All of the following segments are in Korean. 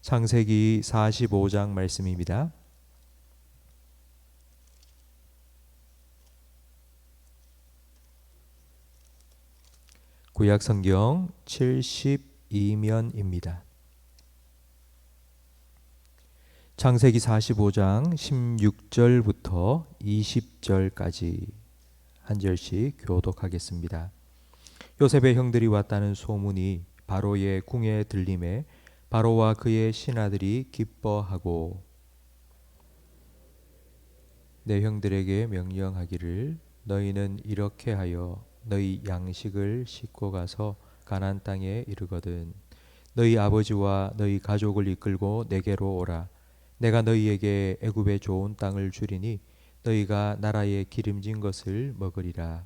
창세기 45장 말씀입니다. 구약 성경 72면입니다. 창세기 45장 16절부터 20절까지 한 절씩 교독하겠습니다. 요셉의 형들이 왔다는 소문이 바로의 궁에 들림에 바로와 그의 신하들이 기뻐하고 내 형들에게 명령하기를 너희는 이렇게 하여 너희 양식을 싣고 가서 가나안 땅에 이르거든 너희 아버지와 너희 가족을 이끌고 내게로 오라. 내가 너희에게 애굽의 좋은 땅을 주리니 너희가 나라의 기름진 것을 먹으리라.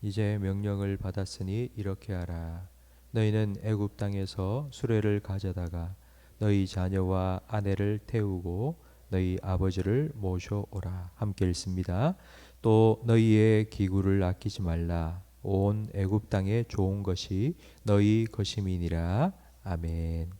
이제 명령을 받았으니 이렇게 하라. 너희는 애굽 땅에서 수레를 가져다가 너희 자녀와 아내를 태우고 너희 아버지를 모셔오라. 함께 읽습니다. 또 너희의 기구를 아끼지 말라. 온 애굽 땅에 좋은 것이 너희 것임이니라. 아멘.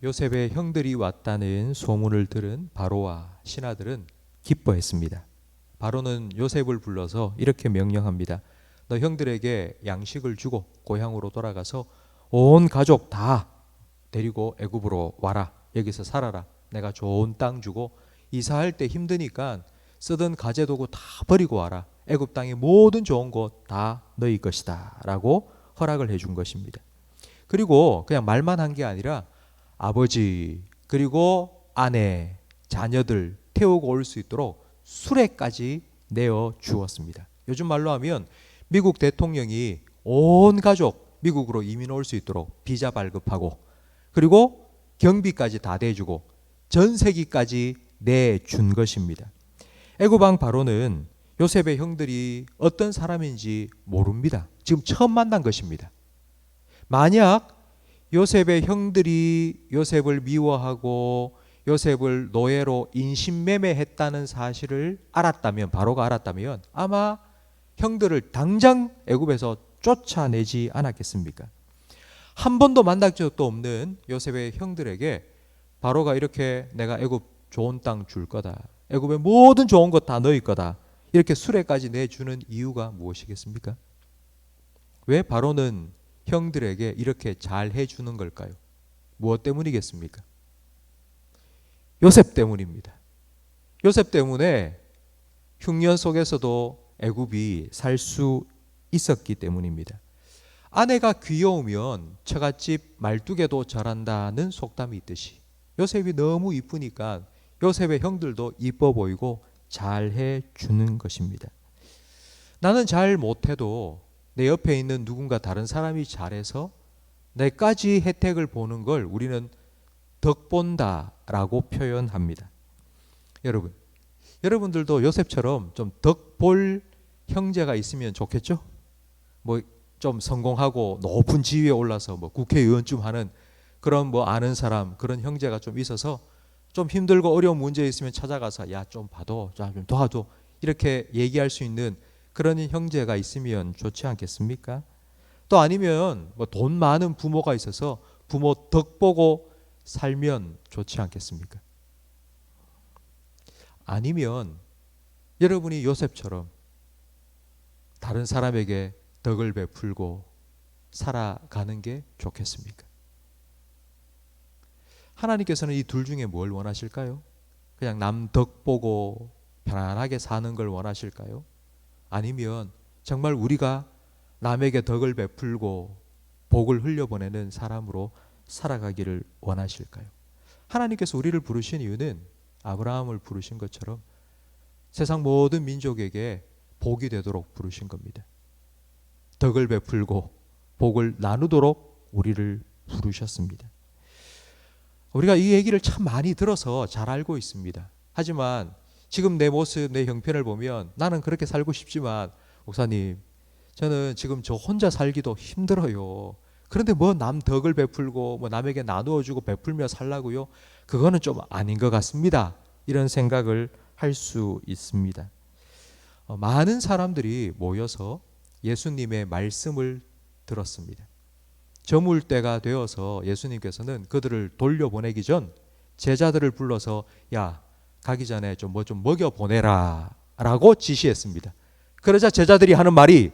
요셉의 형들이 왔다는 소문을 들은 바로와 신하들은 기뻐했습니다. 바로는 요셉을 불러서 이렇게 명령합니다. 너 형들에게 양식을 주고 고향으로 돌아가서 온 가족 다 데리고 애굽으로 와라. 여기서 살아라. 내가 좋은 땅 주고 이사할 때 힘드니까 쓰던 가재도구 다 버리고 와라. 애굽 땅의 모든 좋은 곳 다 너희 것이다 라고 허락을 해준 것입니다. 그리고 그냥 말만 한 게 아니라 아버지 그리고 아내 자녀들 태우고 올 수 있도록 수레까지 내어 주었습니다. 요즘 말로 하면 미국 대통령이 온 가족 미국으로 이민 올 수 있도록 비자 발급하고 그리고 경비까지 다 대주고 전세기까지 내준 것입니다. 애굽 왕 바로는 요셉의 형들이 어떤 사람인지 모릅니다. 지금 처음 만난 것입니다. 만약 요셉의 형들이 요셉을 미워하고 요셉을 노예로 인신매매했다는 사실을 알았다면 바로가 알았다면 아마 형들을 당장 애굽에서 쫓아내지 않았겠습니까? 한 번도 만난 적도 없는 요셉의 형들에게 바로가 이렇게 내가 애굽 좋은 땅 줄 거다. 애굽의 모든 좋은 것 다 너희 거다. 이렇게 수레까지 내주는 이유가 무엇이겠습니까? 왜 바로는 형들에게 이렇게 잘 해주는 걸까요? 무엇 때문이겠습니까? 요셉 때문입니다. 요셉 때문에 흉년 속에서도 애굽이 살 수 있었기 때문입니다. 아내가 귀여우면 처갓집 말뚝에도 절한다는 속담이 있듯이 요셉이 너무 이쁘니까 요셉의 형들도 이뻐 보이고 잘해 주는 것입니다. 나는 잘 못해도 내 옆에 있는 누군가 다른 사람이 잘해서 내까지 혜택을 보는 걸 우리는 덕본다라고 표현합니다. 여러분들도 요셉처럼 좀 덕볼 형제가 있으면 좋겠죠? 뭐 좀 성공하고 높은 지위에 올라서 뭐 국회의원쯤 하는 그런 뭐 아는 사람 그런 형제가 좀 있어서 좀 힘들고 어려운 문제 있으면 찾아가서 야 좀 봐도 좀 도와줘 이렇게 얘기할 수 있는 그런 형제가 있으면 좋지 않겠습니까? 또 아니면 뭐 돈 많은 부모가 있어서 부모 덕 보고 살면 좋지 않겠습니까? 아니면 여러분이 요셉처럼 다른 사람에게 덕을 베풀고 살아가는 게 좋겠습니까? 하나님께서는 이 둘 중에 뭘 원하실까요? 그냥 남 덕 보고 편안하게 사는 걸 원하실까요? 아니면 정말 우리가 남에게 덕을 베풀고 복을 흘려보내는 사람으로 살아가기를 원하실까요? 하나님께서 우리를 부르신 이유는 아브라함을 부르신 것처럼 세상 모든 민족에게 복이 되도록 부르신 겁니다. 덕을 베풀고 복을 나누도록 우리를 부르셨습니다. 우리가 이 얘기를 참 많이 들어서 잘 알고 있습니다. 하지만 지금 내 모습, 내 형편을 보면 나는 그렇게 살고 싶지만 목사님, 저는 지금 저 혼자 살기도 힘들어요. 그런데 뭐 남 덕을 베풀고 뭐 남에게 나누어 주고 베풀며 살라고요? 그거는 좀 아닌 것 같습니다. 이런 생각을 할 수 있습니다. 많은 사람들이 모여서 예수님의 말씀을 들었습니다. 저물 때가 되어서 예수님께서는 그들을 돌려보내기 전 제자들을 불러서 야, 가기 전에 좀 뭐 좀 먹여보내라 라고 지시했습니다. 그러자 제자들이 하는 말이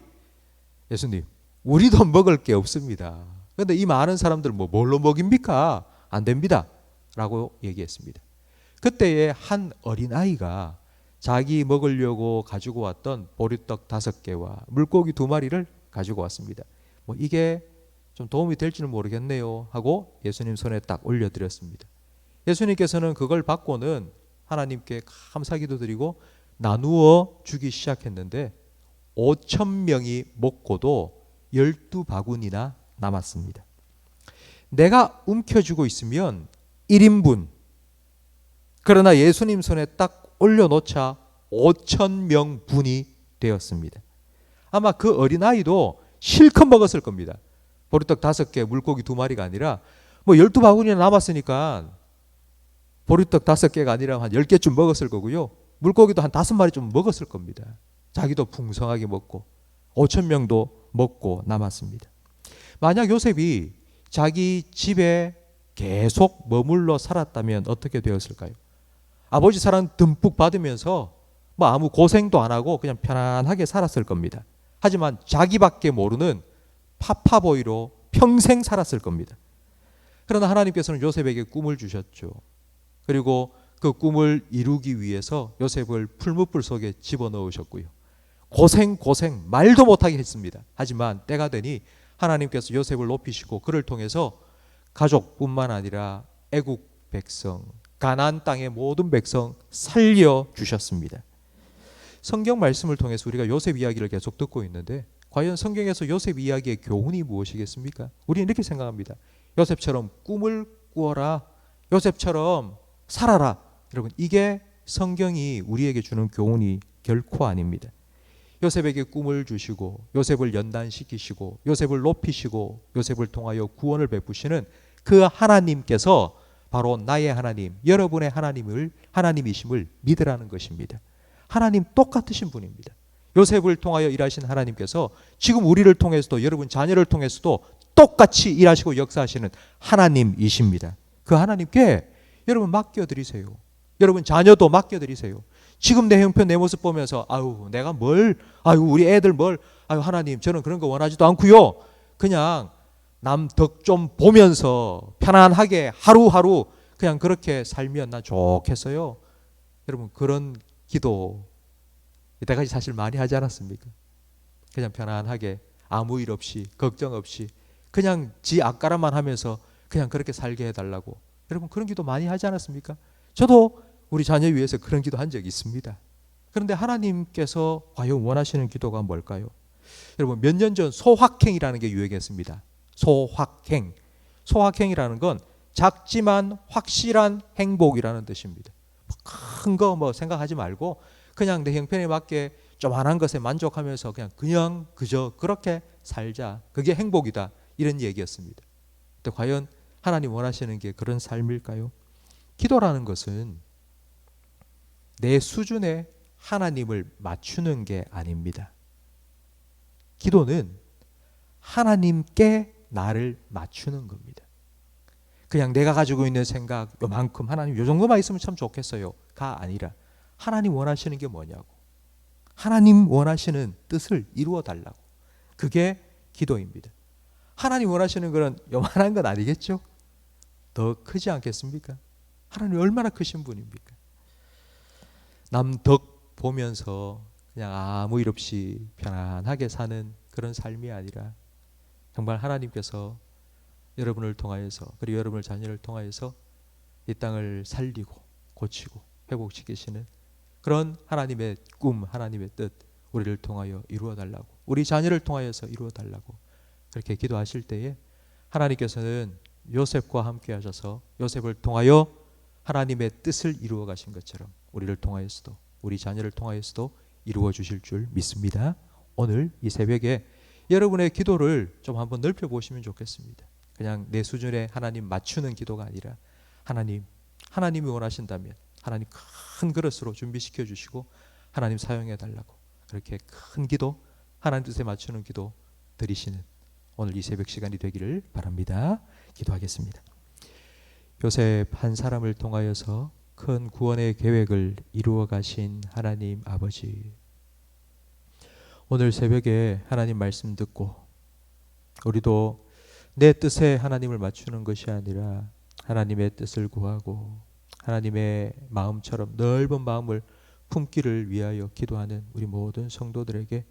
예수님, 우리도 먹을 게 없습니다. 그런데 이 많은 사람들 뭐 뭘로 먹입니까? 안 됩니다 라고 얘기했습니다. 그때에 한 어린아이가 자기 먹으려고 가지고 왔던 보리떡 5개와 물고기 2마리를 가지고 왔습니다. 뭐 이게 좀 도움이 될지는 모르겠네요 하고 예수님 손에 딱 올려드렸습니다. 예수님께서는 그걸 받고는 하나님께 감사기도 드리고 나누어 주기 시작했는데 5,000명이 먹고도 12바구니나 남았습니다. 내가 움켜쥐고 있으면 1인분, 그러나 예수님 손에 딱 올려놓자 5,000명분이 되었습니다. 아마 그 어린아이도 실컷 먹었을 겁니다. 보리떡 5개, 물고기 2마리가 아니라 뭐 12바구니나 남았으니까 보리떡 5개가 아니라 한 10개쯤 먹었을 거고요. 물고기도 한 5마리 좀 먹었을 겁니다. 자기도 풍성하게 먹고 5,000명도 먹고 남았습니다. 만약 요셉이 자기 집에 계속 머물러 살았다면 어떻게 되었을까요? 아버지 사랑 듬뿍 받으면서 뭐 아무 고생도 안 하고 그냥 편안하게 살았을 겁니다. 하지만 자기밖에 모르는 파파보이로 평생 살았을 겁니다. 그러나 하나님께서는 요셉에게 꿈을 주셨죠. 그리고 그 꿈을 이루기 위해서 요셉을 풀무불 속에 집어넣으셨고요. 고생 말도 못하게 했습니다. 하지만 때가 되니 하나님께서 요셉을 높이시고 그를 통해서 가족뿐만 아니라 애국 백성, 가나안 땅의 모든 백성 살려주셨습니다. 성경 말씀을 통해서 우리가 요셉 이야기를 계속 듣고 있는데 과연 성경에서 요셉 이야기의 교훈이 무엇이겠습니까? 우리는 이렇게 생각합니다. 요셉처럼 꿈을 꾸어라. 요셉처럼 살아라. 여러분, 이게 성경이 우리에게 주는 교훈이 결코 아닙니다. 요셉에게 꿈을 주시고 요셉을 연단시키시고 요셉을 높이시고 요셉을 통하여 구원을 베푸시는 그 하나님께서 바로 나의 하나님, 여러분의 하나님이심을 믿으라는 것입니다. 하나님 똑같으신 분입니다. 요셉을 통하여 일하신 하나님께서 지금 우리를 통해서도 여러분 자녀를 통해서도 똑같이 일하시고 역사하시는 하나님이십니다. 그 하나님께 여러분 맡겨드리세요. 여러분 자녀도 맡겨드리세요. 지금 내 형편 내 모습 보면서 내가 우리 애들 하나님 저는 그런 거 원하지도 않고요. 그냥 남 덕 좀 보면서 편안하게 하루하루 그냥 그렇게 살면 난 좋겠어요. 여러분 그런 기도 이때까지 사실 많이 하지 않았습니까? 그냥 편안하게 아무 일 없이 걱정 없이 그냥 지 앞가람만 하면서 그냥 그렇게 살게 해달라고. 여러분 그런 기도 많이 하지 않았습니까? 저도 우리 자녀 위해서 그런 기도 한 적이 있습니다. 그런데 하나님께서 과연 원하시는 기도가 뭘까요? 여러분 몇 년 전 소확행이라는 게 유행했습니다. 소확행이라는 건 작지만 확실한 행복이라는 뜻입니다. 큰 거 생각하지 말고 그냥 내 형편에 맞게 조만한 것에 만족하면서 그냥 그저 그렇게 살자. 그게 행복이다. 이런 얘기였습니다. 근데 과연 하나님 원하시는 게 그런 삶일까요? 기도라는 것은 내 수준에 하나님을 맞추는 게 아닙니다. 기도는 하나님께 나를 맞추는 겁니다. 그냥 내가 가지고 있는 생각 요만큼 하나님 요 정도만 있으면 참 좋겠어요가 아니라 하나님 원하시는 게 뭐냐고. 하나님 원하시는 뜻을 이루어 달라고. 그게 기도입니다. 하나님 원하시는 건 요만한 건 아니겠죠? 더 크지 않겠습니까? 하나님 얼마나 크신 분입니까? 남 덕 보면서 그냥 아무 일 없이 편안하게 사는 그런 삶이 아니라 정말 하나님께서 여러분을 통하여서 그리고 여러분의 자녀를 통하여서 이 땅을 살리고 고치고 회복시키시는 그런 하나님의 꿈, 하나님의 뜻 우리를 통하여 이루어 달라고, 우리 자녀를 통하여서 이루어 달라고 그렇게 기도하실 때에 하나님께서는 요셉과 함께 하셔서 요셉을 통하여 하나님의 뜻을 이루어 가신 것처럼 우리를 통하여서도 우리 자녀를 통하여서도 이루어 주실 줄 믿습니다. 오늘 이 새벽에 여러분의 기도를 좀 한번 넓혀 보시면 좋겠습니다. 그냥 내 수준에 하나님 맞추는 기도가 아니라 하나님이 원하신다면 하나님 큰 그릇으로 준비시켜 주시고 하나님 사용해 달라고 그렇게 큰 기도, 하나님 뜻에 맞추는 기도 드리시는 오늘 이 새벽 시간이 되기를 바랍니다. 기도하겠습니다. 요셉 한 사람을 통하여서 큰 구원의 계획을 이루어 가신 하나님 아버지, 오늘 새벽에 하나님 말씀 듣고 우리도 내 뜻에 하나님을 맞추는 것이 아니라 하나님의 뜻을 구하고 하나님의 마음처럼 넓은 마음을 품기를 위하여 기도하는 우리 모든 성도들에게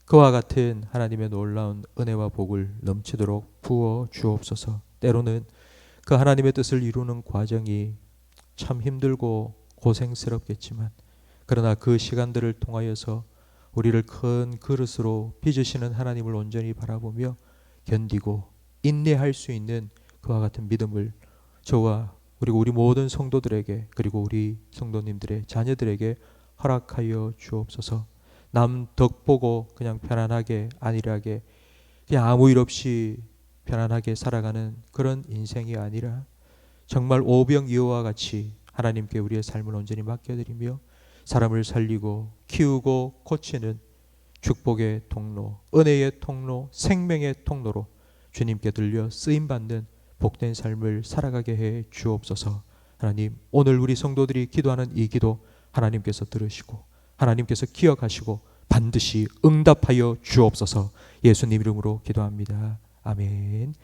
그와 같은 하나님의 놀라운 은혜와 복을 넘치도록 부어 주옵소서. 때로는 그 하나님의 뜻을 이루는 과정이 참 힘들고 고생스럽겠지만 그러나 그 시간들을 통하여서 우리를 큰 그릇으로 빚으시는 하나님을 온전히 바라보며 견디고 인내할 수 있는 그와 같은 믿음을 저와 그리고 우리 모든 성도들에게 그리고 우리 성도님들의 자녀들에게 허락하여 주옵소서. 남 덕 보고 그냥 편안하게 안일하게 그냥 아무 일 없이 편안하게 살아가는 그런 인생이 아니라 정말 오병이어와 같이 하나님께 우리의 삶을 온전히 맡겨드리며 사람을 살리고 키우고 고치는 축복의 통로, 은혜의 통로, 생명의 통로로 주님께 들려 쓰임받는 복된 삶을 살아가게 해 주옵소서. 하나님, 오늘 우리 성도들이 기도하는 이 기도 하나님께서 들으시고 하나님께서 기억하시고 반드시 응답하여 주옵소서. 예수님 이름으로 기도합니다. 아멘.